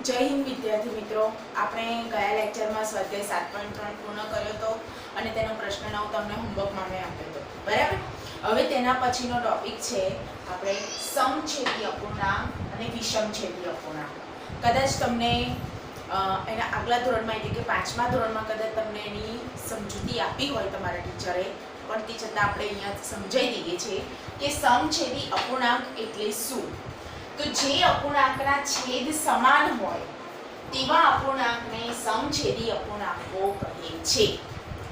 જય હિન્દ વિદ્યાર્થી મિત્રો, આપણે ગયા લેક્ચરમાં સ્વાધ્યાય 7.3 પૂર્ણ કર્યો હતો અને તેનો પ્રશ્ન 9 તમને હોમવર્કમાં મેં આપ્યો હતો, બરાબર। હવે તેના પછીનો ટોપિક છે આપણે સમછેદી અપૂર્ણાંક અને વિષમછેદી અપૂર્ણાંક। કદાચ તમને એના આગલા ધોરણમાં એટલે કે 5મા ધોરણમાં કદાચ તમને એની સમજૂતી આપી હોય તમારા ટીચરે, પણ તે છતાં આપણે અહીંયા સમજાવી દઈએ છીએ કે સમછેદી અપૂર્ણાંક એટલે શું। તો જે અપૂર્ણાંકના છેદ સમાન હોય તેવા અપૂર્ણાંકને સમછેદી અપૂર્ણાંકો કહે છે,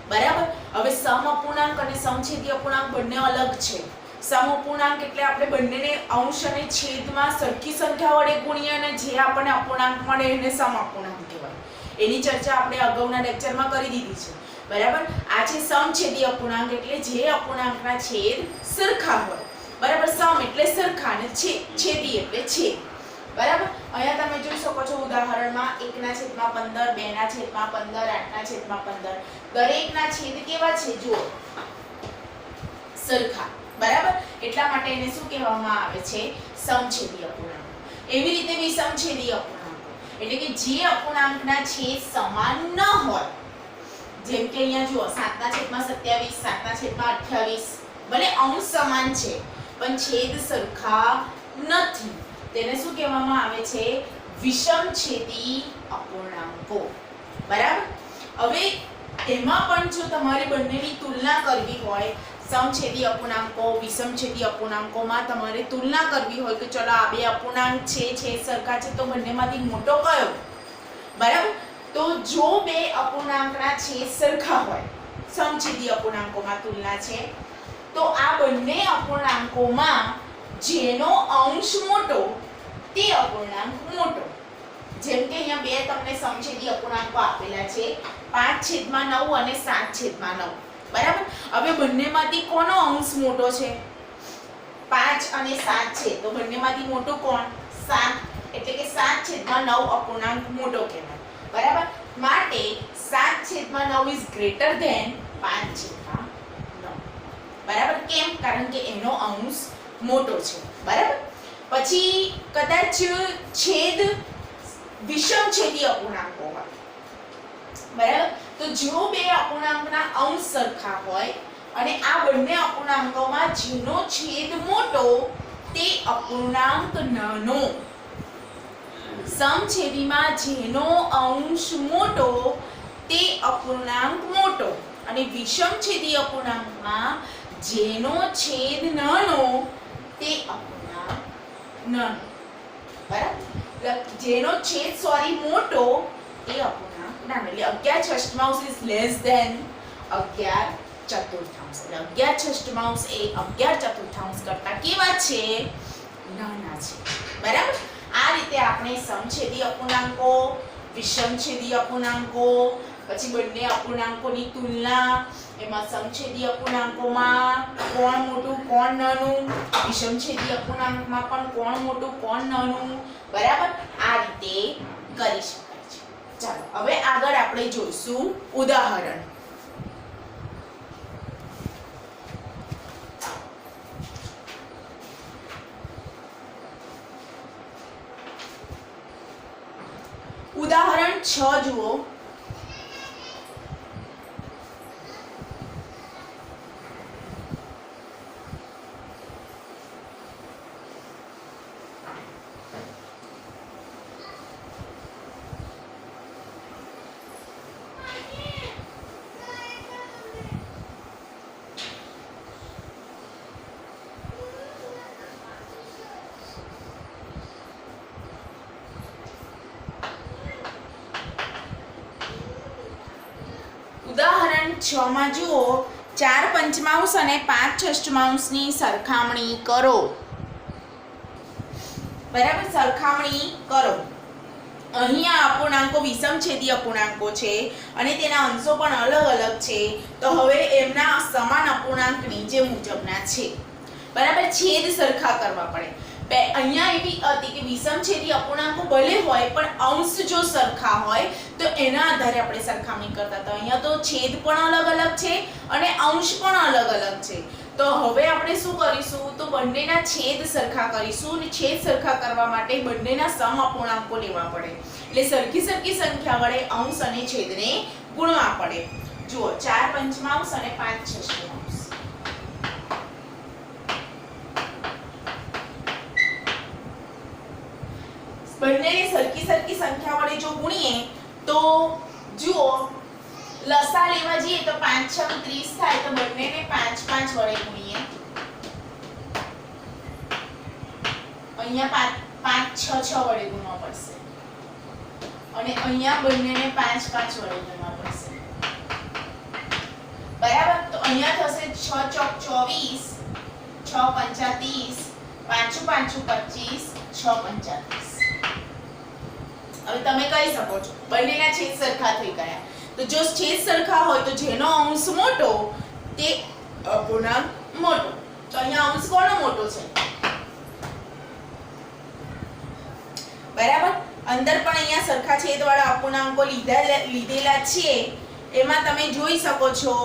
બરાબર। હવે સમ અપૂર્ણાંક અને સમછેદી અપૂર્ણાંક બંને અલગ છે। સમ અપૂર્ણાંક એટલે આપણે બંનેને અંશ અને છેદમાં સરખી સંખ્યા વડે ગુણીએ અને જે આપણને અપૂર્ણાંક મળે એને સમ અપૂર્ણાંક કહેવાય। એની ચર્ચા આપણે અગાઉના લેક્ચરમાં કરી દીધી છે, બરાબર। આ છે સમછેદી અપૂર્ણાંક એટલે જે અપૂર્ણાંકના છેદ સરખા હોય, બરાબર। સમ એટલે સરખા અને છેદી એટલે છેદ, બરાબર। અહીંયા તમે જોઈ શકો છો ઉદાહરણમાં 1/15, 2/15, 8/15 દરેકના છેદ કેવા છે જુઓ, સરખા, બરાબર। એટલા માટે એને શું કહેવામાં આવે છે? સમછેદી અપૂર્ણાંક। એવી રીતે વિષમછેદી અપૂર્ણાંકો એટલે કે જે અપૂર્ણાંકના છેદ સમાન ન હોય, જેમ કે અહીંયા જુઓ 7/27, 7/28 ભલે અંશ સમાન છે પણ છેદ સરખા નથી, તેને શું કહેવામાં આવે છે? વિષમછેદી અપૂર્ણાંકો, બરાબર। હવે એમાં પણ જો તમારે બંનેની તુલના કરવી હોય, સમછેદી અપૂર્ણાંકો વિષમછેદી અપૂર્ણાંકોમાં તમારે તુલના કરવી હોય કે ચલો આ બે અપૂર્ણાંક છે સરખા છે, તો બંનેમાંથી મોટો કયો, બરાબર। તો જો બે અપૂર્ણાંકના છેદ સરખા હોય, સમછેદી અપૂર્ણાંકોમાં તુલના છે, તો આ બંને અપૂર્ણાંકોમાં જેનો અંશ મોટો તે અપૂર્ણાંક મોટો। જેમ કે અહીંયા બે તમને સમછેદી અપૂર્ણાંકો આપેલા છે 5/9 અને 7/9, બરાબર। હવે બંનેમાંથી કોનો અંશ મોટો છે? 5 અને 7 છે, તો બંનેમાંથી મોટો કોણ? 7, એટલે કે 7/9 અપૂર્ણાંક મોટો કહેવાય, બરાબર। માટે 7/9 ઇઝ ગ્રેટર ધેન 5/9, બરાબર। કેમ? કારણ કે એનો અંશ મોટો છે, બરાબર। પછી કદાચ છેદ વિષમછેદી અપૂર્ણાંકો હોય, બરાબર। તો જો બે અપૂર્ણાંકના અંશ સરખા હોય અને આ બંને અપૂર્ણાંકોમાં જેનો છેદ મોટો તે અપૂર્ણાંક નાનો, સમછેદીમાં જેનો અંશ મોટો તે અપૂર્ણાંક મોટો અને વિષમછેદી અપૂર્ણાંકમાં જેનો છેદ નાનો તે અપૂર્ણાંક નાનો, બરાબર। જેનો છેદ મોટો એ અપૂર્ણાંક નાનો, એટલે 11/6 ઇઝ લેસ ધેન 11/4, એટલે 11/6 એ 11/4 કરતા કેવા છે? નાના છે, બરાબર। આ રીતે આપણે સમછેદી અપૂર્ણાંકો, વિષમછેદી અપૂર્ણાંકો, પછી બંને અપૂર્ણાંકોની તુલના, એમાં સમછેદી અપૂર્ણાંકોમાં કોણ મોટું કોણ નાનું, વિષમછેદી અપૂર્ણાંકમાં પણ કોણ મોટું કોણ નાનું, બરાબર। આ રીતે કરી શકાય છે। ચાલો હવે આગળ આપણે જોઈશું ઉદાહરણ। ઉદાહરણ 6 જુઓ। ઉદાહરણ 6 માં જુઓ 4/5 અને 5/6 ની સરખામણી કરો, બરાબર। સરખામણી કરો। અહીંયા અપૂર્ણાંકો વિષમછેદી અપૂર્ણાંકો છે અને તેના અંશો પણ અલગ અલગ છે, તો હવે એમના સમાન અપૂર્ણાંક નીચે મુજબના છે, બરાબર। છેદ સરખા કરવા પડે। અહીંયા એવી હતી કે વિષમછેદી અપૂર્ણાંકો ભલે હોય પણ અંશ જો સરખા હોય તો એના આધારે આપણે સરખામણી કરતા હતા। અહીંયા તો છેદ પણ અલગ અલગ છે અને અંશ પણ અલગ અલગ છે, તો હવે આપણે શું કરીશું તો બંનેના છેદ સરખા કરીશું અને છેદ સરખા કરવા માટે બંનેના સમ અપૂર્ણાંકો લેવા પડે એટલે સરખી સરખી સંખ્યા વડે અંશ અને છેદને ગુણવા પડે જુઓ 4 પંચમાંશ અને 5 છઠ્ઠાંશ બંનેને સરખી સરખી સંખ્યા વડે જો ગુણીએ તો જુઓ લસા લેવા જઈએ તો 5 6 30 થાય તો બંનેને 5 5 વડે ગુણીએ અહીંયા 5 6 6 વડે ગુણવા પડશે અને અહીંયા બંનેને 5 5 વડે ગુણવા પડશે બરાબર તો અહીંયા થશે 6 ચોક 24 6 પંચા 30 5 5 25 6 પંચા 30 હવે તમે કહી શકો છો બંનેના છેદ સરખા થઈ ગયા તો જો છેદ સરખા હોય તો જેનો અંશ મોટો તે અપૂર્ણાંક મોટો તો અહીંયા અંશ કોનો મોટો છે બરાબર અંદર પણ અહીંયા સરખા છેદવાળા અપૂર્ણાંકો લીધેલા છે એમાં તમે જોઈ શકો છો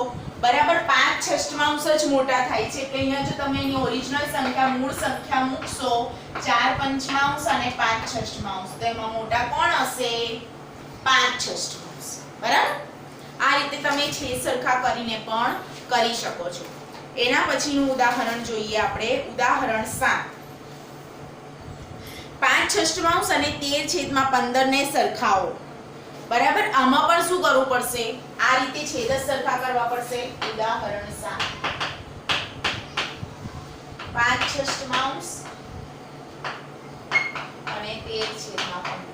બરાબર 5 છઠ્ઠાંશ જ મોટા થાય છે એટલે અહીંયા જો તમે એની ઓરિજિનલ સંખ્યા મૂળ સંખ્યા મૂકશો 4 પંચમાંશ અને 5 છઠ્ઠાંશ તો એમાં મોટા કોણ હશે 5 છઠ્ઠાંશ બરાબર આ રીતે તમે છેદ સરખા કરીને પણ કરી શકો છો એના પછીનું ઉદાહરણ જોઈએ આપણે ઉદાહરણ 7 5 છઠ્ઠાંશ અને 13/15 ને સરખાવો બરાબર આમાં પણ શું કરવું પડશે આ રીતે છેદ સરખા કરવા પડશે ઉદાહરણ 7 5 છઠ્ઠાંશ અને 13/15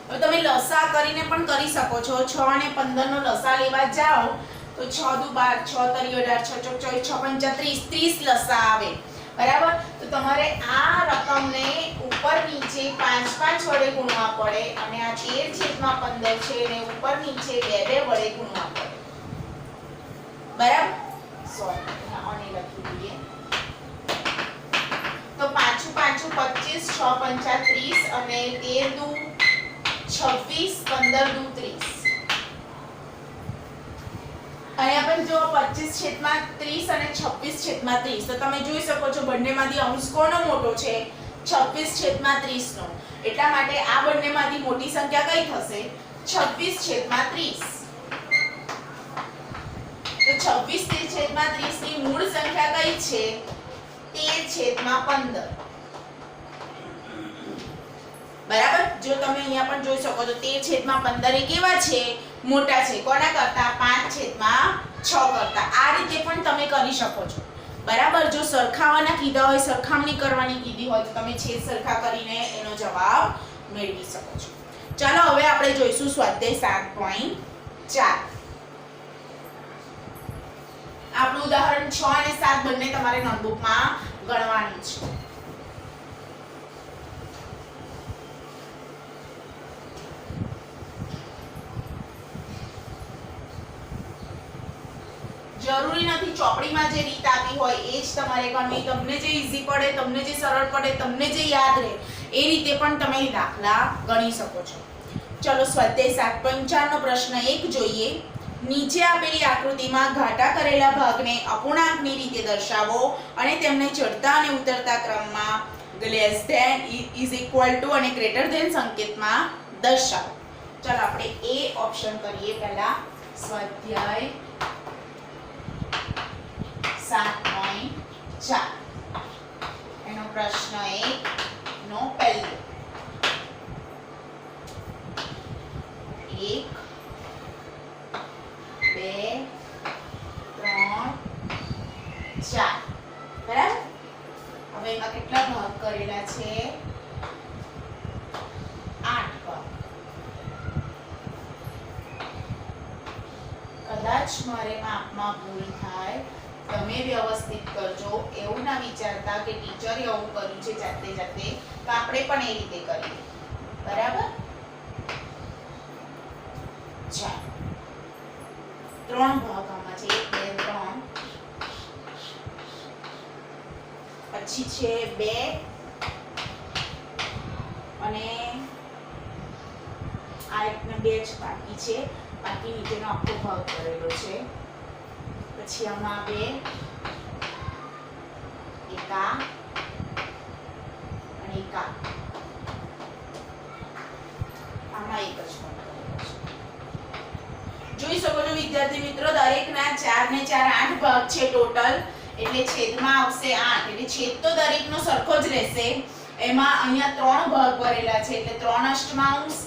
હવે તમે લસા કરીને પણ કરી શકો છો 6 અને 15 નો લસા લેવા જાઓ તો 6 દુ 12 6 તરી 18 6 ચોક 24 6 પંચા 30 30 લસા આવે બરાબર તો તમારે આ રકમને ઉપર નીચે 5 5 વડે ગુણવા પડે અને આ 13/15 છે એને ઉપર નીચે 2 2 વડે ગુણવા પડે બરાબર સોરી આને લખી દઈએ તો 5 5 25 6 પંચા 30 અને 13 દુ 26 15 દુ 30 અહીંયા પણ જો 25/30 અને 26/30 તો તમે જોઈ શકો છો બંનેમાંથી અંશ કોનો મોટો છે 26/30 નો એટલા માટે આ બંનેમાંથી મોટી સંખ્યા કઈ થશે 26/30 તો 26/30 ની મૂળ સંખ્યા કઈ છે 13/15 બરાબર જો તમે અહીંયા પણ જોઈ શકો છો 13/15 એ કેવા છે મોટા છે કોના કરતા 5/6 કરતા આ રીતે પણ તમે કરી શકો છો બરાબર જો સરખાવાના કીધા હોય સરખામણી કરવાની કીધી હોય તો તમે છેદ સરખા કરીને એનો જવાબ મેળવી શકો છો ચાલો હવે આપણે જોઈશું સ્વાધ્યાય 7.4 આપણું ઉદાહરણ 6 અને 7 બંને તમારે નોટબુકમાં ગણવાની છે જરૂરી નથી ચોપડીમાં જે રીત આપી હોય એ જ તમારે ગણવી તમને જે ઈઝી પડે તમને જે સરળ પડે તમને જે યાદ રહે એ રીતે પણ તમે દાખલા ગણી શકો છો ચલો સ્વાધ્યાય 7.4 નો પ્રશ્ન 1 જોઈએ નીચે આપેલી આકૃતિમાં ઘાટા કરેલા ભાગને અપૂર્ણાંકની રીતે દર્શાવો અને તેમને ચડતા અને ઉતરતા ક્રમમાં less than is equal to અને ગ્રેટર ધેન સંકેતમાં દર્શાવો ચલો આપણે એ ઓપ્શન કરીએ પહેલા સ્વાધ્યાય 7.4 એનો પ્રશ્ન 1 નો પહેલો 1 2 3 4 બરાબર હવે એમાં કેટલા ભાગ કરેલા છે 8 ભાગ કદાચ મારે માપમાં ભૂલ થાય તમે વ્યવસ્થિત કરજો એવું ના વિચારતા કે ટીચરે એવું કર્યું છે જાતે જાતે તો આપણે પણ એ રીતે કરીએ બરાબર ચાલો 3 ભાગ આમાં છે 1 2 3 પછી છે 2 અને આ એકને 2 જ બાકી છે બાકી નીચેનો આખો ભાગ કરેલો છે પછી આમાં 2 કા અને કા. આમાં એક જ ભાગ કરેલો છે. જોઈ શકો છો વિદ્યાર્થી મિત્રો, દરેકના 4 ને 4 8 ભાગ છે ટોટલ. એટલે છેદમાં આવશે 8. એટલે છેદ તો દરેકનો સરખો જ રહેશે. એમાં અહીંયા 3 ભાગ ભરેલા છે એટલે 3 અષ્ટમાંશ.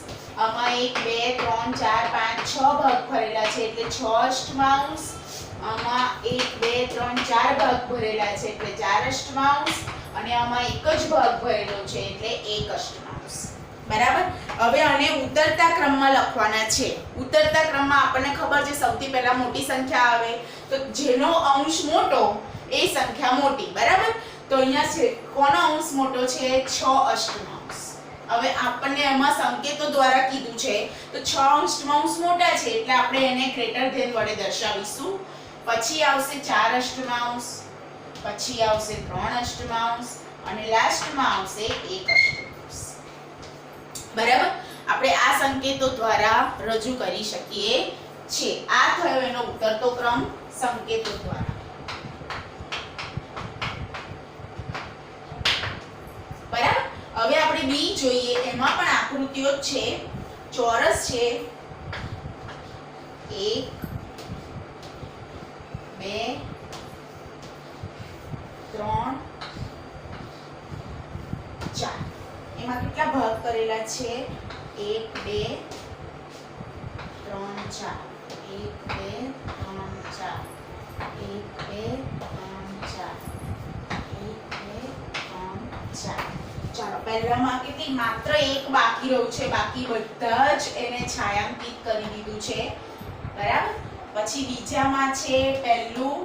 આમાં 1 2 3 4 5 6 ભાગ ભરેલા છે એટલે 6 અષ્ટમાંશ. આમાં 1 2 3 4 ભાગ ભરેલા છે એટલે 4 અષ્ટમાંશ. અને આમાં એક જ ભાગ ભરેલો છે એટલે 1 અષ્ટમાંશ. બરાબર. હવે આને ઉતરતા ક્રમમાં લખવાના છે. ઉતરતા ક્રમમાં આપણને ખબર છે સૌથી પહેલા મોટી સંખ્યા આવે તો જેનો અંશ મોટો એ સંખ્યા મોટી. બરાબર. તો અહીંયા છે કોનો અંશ મોટો છે? 6 અષ્ટમાંશ. હવે આપણને એમાં સંકેતો દ્વારા કીધું છે તો 6 અષ્ટમાંશ મોટા છે એટલે આપણે એને ગ્રેટર ધેન વડે દર્શાવીશું. પછી આવશે 4 અષ્ટમાંશ, પછી આવશે 3 અષ્ટમાંશ અને લાસ્ટમાં આવશે 1 અષ્ટમાંશ. બરાબર. આપણે આ સંકેતો દ્વારા રજૂ કરી શકીએ છીએ. આ થયો એનો ઉતરતો ક્રમ સંકેતો દ્વારા. બરાબર. હવે આપણે બી જોઈએ. એમાં પણ આકૃતિઓ જ છે. ચોરસ છે. 1 2 3 4. એમાં કેટલા ભાગ કરેલા છે? 1 2 3 4. 1 2 3 4. 1 2 3 4. 1 2 3 4. ચાલો, પહેલામાં કેટલી? માત્ર એક બાકી રહ્યું છે. બાકી બધા જ એને છાયાંકિત કરી દીધું છે. બરાબર. પછી બીજામાં છે પહેલું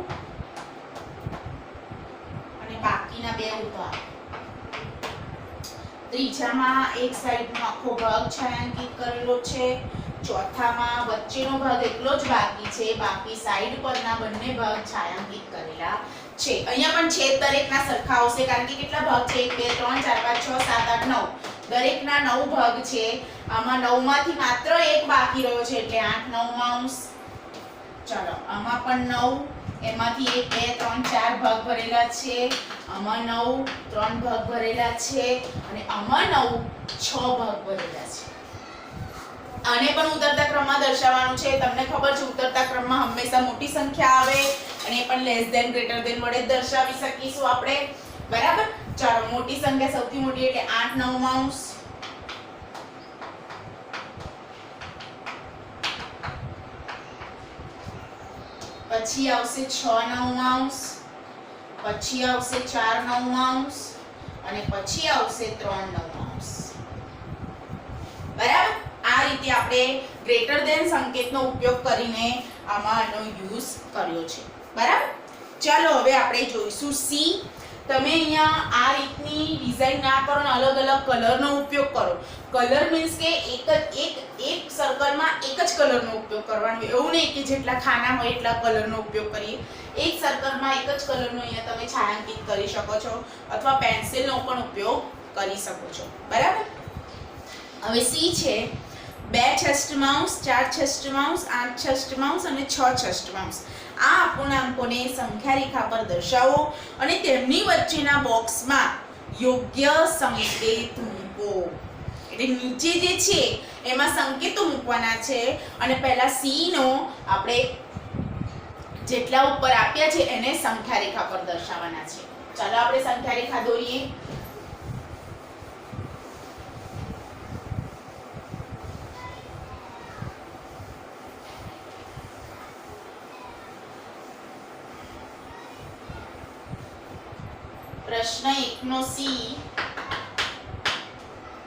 અને બાકીના બે ઉભા. ત્રીજામાં એક સાઈડનો આખો ભાગ છાયાંકિત કરેલો છે. ચોથામાં વચ્ચેનો ભાગ એટલો જ બાકી છે. બાકી સાઈડ પરના બંને ભાગ છાયાંકિત કરેલા છે. અહીંયા પણ છેદ દરેકના સરખા આવશે કારણ કે કેટલા ભાગ છે? 1 2 3 4 5 6 7 8 9. દરેકના 9 ભાગ છે. આમાં 9 માંથી માત્ર એક બાકી રહ્યો છે એટલે 8 9 ચાલો, આમાં પણ 9. એમાંથી 1 2 3 4 ભાગ ભરેલા છે. આમાં 9 3 ભાગ ભરેલા છે અને આમાં 9 6 ભાગ ભરેલા છે. આને પણ ઉતરતા ક્રમમાં દર્શાવવાનું છે. તમને ખબર છે ઉતરતા ક્રમમાં હંમેશા મોટી સંખ્યા આવે અને એ પણ લેસ ધેન ગ્રેટર ધેન વડે દર્શાવી શકીશું આપણે. બરાબર. ચાલો, મોટી સંખ્યા સૌથી મોટી એટલે 8 9 પછી આવશે 6 9 પછી આવશે 4 9 અને પછી આવશે 3 9. બરાબર. આ રીતે આપણે ગ્રેટર ધેન સંકેતનો ઉપયોગ કરીને આમાં આનો યુઝ કર્યો છે. બરાબર. ચાલો, હવે આપણે જોઈશું સી. તમે અહીંયા આ રીતની ડિઝાઇન ના કરો ને અલગ અલગ કલરનો ઉપયોગ કરો. કલર મીન્સ કે એક સર્કલમાં એક જ કલરનો ઉપયોગ કરવાનો. એવું નહીં કે જેટલા ખાના હોય એટલા કલરનો ઉપયોગ કરીએ. એક સર્કલમાં એક જ કલરનો અહીંયા તમે છાયાંકિત કરી શકો છો અથવા પેન્સિલનો પણ ઉપયોગ કરી શકો છો. બરાબર. હવે સી છે 2 છષ્ટમાંશ 4 છષ્ટમાંશ 8 છષ્ટમાંશ અને 6 છષ્ટમાંશ. આ અપૂર્ણાંકોને સંખ્યા રેખા પર દર્શાવો અને તેમની વચ્ચેના બોક્સમાં યોગ્ય સંકેત મૂકો. એટલે નીચે જે છે એમાં સંકેતો મૂકવાના છે અને પહેલા સી નો આપણે જેટલા ઉપર આપ્યા છે એને સંખ્યા રેખા પર દર્શાવવાના છે. ચાલો આપણે સંખ્યા રેખા દોરીએ. પ્રશ્ન 1 નો સી.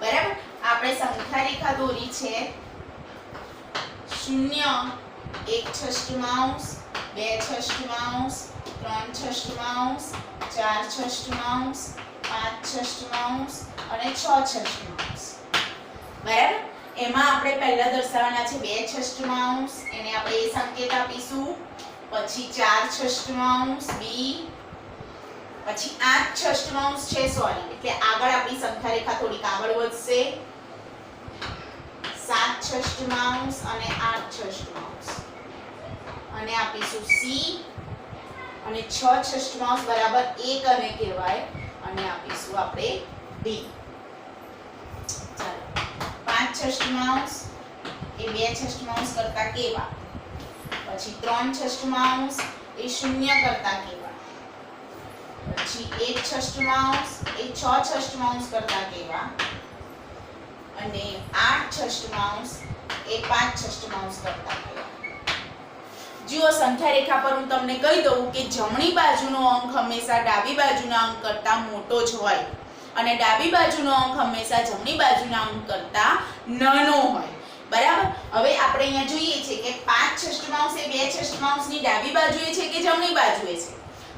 બરાબર. આપણે સંખ્યા રેખા દોરી છે 0 1 છષ્ટમાંશ 2 છષ્ટમાંશ 3 છષ્ટમાંશ 4 છષ્ટમાંશ 5 છષ્ટમાંશ અને 6 છષ્ટમાંશ. બરાબર. એમાં આપણે પહેલા દર્શાવવાના છે 2 છષ્ટમાંશ. એને આપણે એ સંકેત આપીશું. પછી 4 છષ્ટમાંશ બી. પછી 8 છષ્ટમાંશ છે સોરી એટલે આગળ આપણી સંખ્યા રેખા થોડીક આગળ વધશે. 7 છષ્ટમાંશ અને 8 છષ્ટમાંશ અને આપીશું સી. અને 6 છઠ્ઠાંશ બરાબર 1 અને કહેવાય અને આપીશું આપણે b. ચાલો 5 છઠ્ઠાંશ એ 2 છઠ્ઠાંશ કરતા કેવા, પછી 3 છઠ્ઠાંશ એ 0 કરતા કેવા, પછી 1 છઠ્ઠાંશ એ 6 છઠ્ઠાંશ કરતા કેવા અને 8 છઠ્ઠાંશ એ 5 છઠ્ઠાંશ કરતા કેવા. જુઓ સંખ્યા રેખા પર હું તમને કહી દઉં કે જમણી બાજુનો અંક હંમેશા ડાબી બાજુના અંક કરતાં મોટો જ હોય અને ડાબી બાજુનો અંક હંમેશા જમણી બાજુના અંક કરતાં નાનો હોય. બરાબર. હવે આપણે અહીંયા જોઈએ છે કે 5 છઠ્ઠાંશ એ 2 છઠ્ઠાંશની ડાબી બાજુએ છે કે જમણી બાજુએ છે.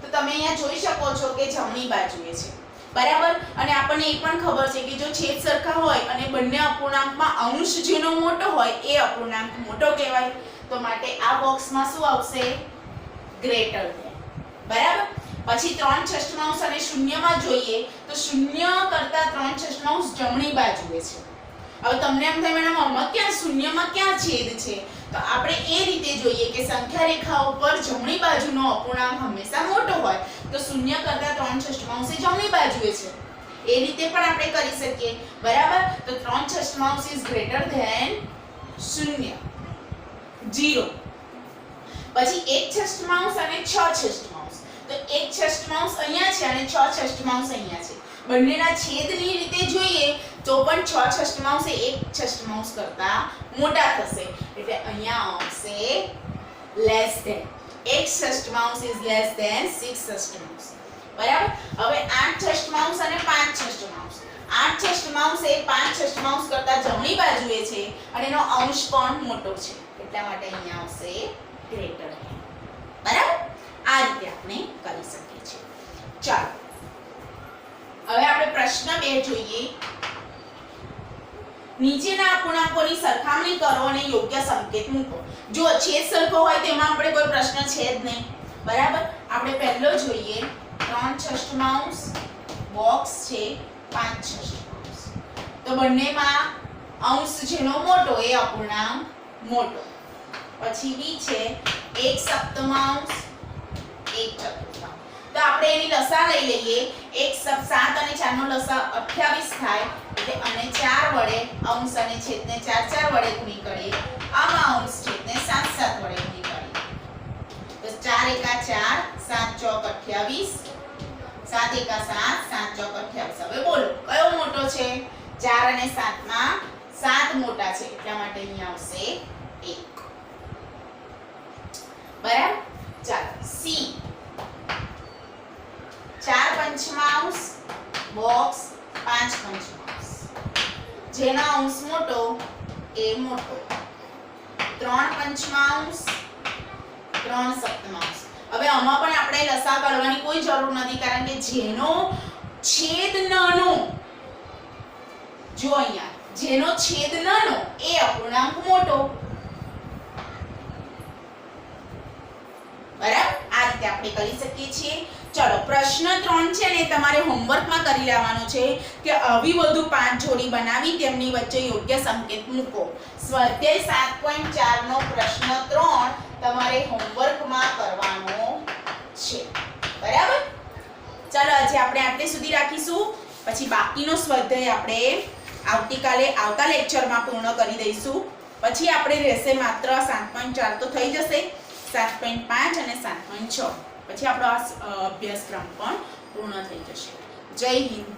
તો તમે અહીંયા જોઈ શકો છો કે જમણી બાજુએ છે. બરાબર. અને આપણને એ પણ ખબર છે કે જો છેદ સરખા હોય અને બંને અપૂર્ણાંકમાં અંશ જેનો મોટો હોય એ અપૂર્ણાંક મોટો કહેવાય. તો માટે આ બોક્સમાં શું આવશે? Greater than. બરાબર. પછી 3 છઠ્ઠાંશ અને શૂન્યમાં જોઈએ તો 0 કરતા 3 છઠ્ઠાંશ જમણી બાજુએ છે. હવે તમને એમ થાય મેડમ આમાં ક્યાં શૂન્યમાં ક્યાં છેદ છે? તો આપણે એ રીતે જોઈએ કે સંખ્યા રેખા ઉપર જમણી બાજુનો અપૂર્ણાંક હંમેશા મોટો હોય તો 0 કરતા 3 છઠ્ઠાંશ એ જમણી બાજુએ છે. એ રીતે પણ આપણે કરી શકીએ. બરાબર. તો 3 છઠ્ઠાંશ ઇઝ ગ્રેટર ધેન 0. 0. પછી 1 છઠ્ઠાંશ અને 6 છઠ્ઠાંશ. તો 1 છઠ્ઠાંશ અહીંયા છે અને 6 છઠ્ઠાંશ અહીંયા છે. બંનેના છેદની રીતે જોઈએ તો પણ 6 છઠ્ઠાંશ એ 1 છઠ્ઠાંશ કરતા મોટા થશે. એટલે અહીંયા આવશે લેસ ધેન. 1 છઠ્ઠાંશ ઇઝ લેસ ધેન 6 છઠ્ઠાંશ. બરાબર. હવે 8 છઠ્ઠાંશ અને 5 છઠ્ઠાંશ. 8 છઠ્ઠાંશ એ 5 છઠ્ઠાંશ કરતા જમણી બાજુએ છે અને એનો અંશ પણ મોટો છે. એટલા માટે અહીંયા આવશે ગ્રેટર ધેન. બરાબર. આ રીતે આપણે કરી શકીએ છીએ. ચાલો હવે આપણે પ્રશ્ન 2 જોઈએ. નીચેના અપૂર્ણાંકોની સરખામણી કરો અને યોગ્ય સંકેત મૂકો. જો છેદ સરખો હોય તેમાં આપણે કોઈ પ્રશ્ન છે જ નહીં. બરાબર. આપણે પહેલો જોઈએ 3 છઠ્ઠાંશ બોક્સ છે 5 છઠ્ઠાંશ. તો બંનેમાં અંશ જેનો મોટો એ અપૂર્ણાંક મોટો. પછી બી છે 1 સપ્તમાંશ 1 ચતુર્થાંશ. તો આપણે એની લસા લઈ લઈએ. 1 7 અને 4 નો લસા 28 થાય. એટલે અને 4 વડે અંશ અને છેદને 4 4 વડે ગુણી કરીએ. આમાં અંશ છેદને 7 7 વડે ગુણી કરીએ. તો 4 એકા 4 7 ચોક 28 7 એકા 7 7 ચોક 28. હવે બોલો કયો મોટો છે? 4 અને 7 માં 7 મોટા છે. એટલા માટે અહીંયા આવશે 1. બરાબર. ચાલો સી 4 પંચમાંશ બોક્સ 5 પંચમાંશ. જેનો અંશ મોટો એ મોટો. 3 પંચમાંશ 3 સપ્તમાંશ. હવે આમાં પણ આપણે લસા કરવાની કોઈ જરૂર નથી કારણ કે જેનો છેદ નાનો, જો અહીંયા જેનો છેદ નાનો એ અપૂર્ણાંક મોટો. બરાબર. આ રીતે આપણે કરી શકીએ છીએ. ચલો પ્રશ્ન 3 છે ને તમારે હોમવર્કમાં કરી લેવાનો છે કે આવી વધુ 5 જોડી બનાવી તેમની વચ્ચે યોગ્ય સંકેત મૂકો. સ્વાધ્યાય 7.4 નો પ્રશ્ન 3 તમારે હોમવર્કમાં કરવાનો છે. બરાબર. ચલો આજે આપણે આટલે સુધી રાખીશું. પછી બાકીનો સ્વાધ્યાય આપણે આવતીકાલે આવતા લેક્ચરમાં પૂર્ણ કરી દઈશું. પછી આપણે રહેશે માત્ર 7.4 તો થઈ જશે, 7.5 અને 7.6. પછી આપણો આ અભ્યાસક્રમ પણ પૂર્ણ થઈ જશે. જય હિન્દ.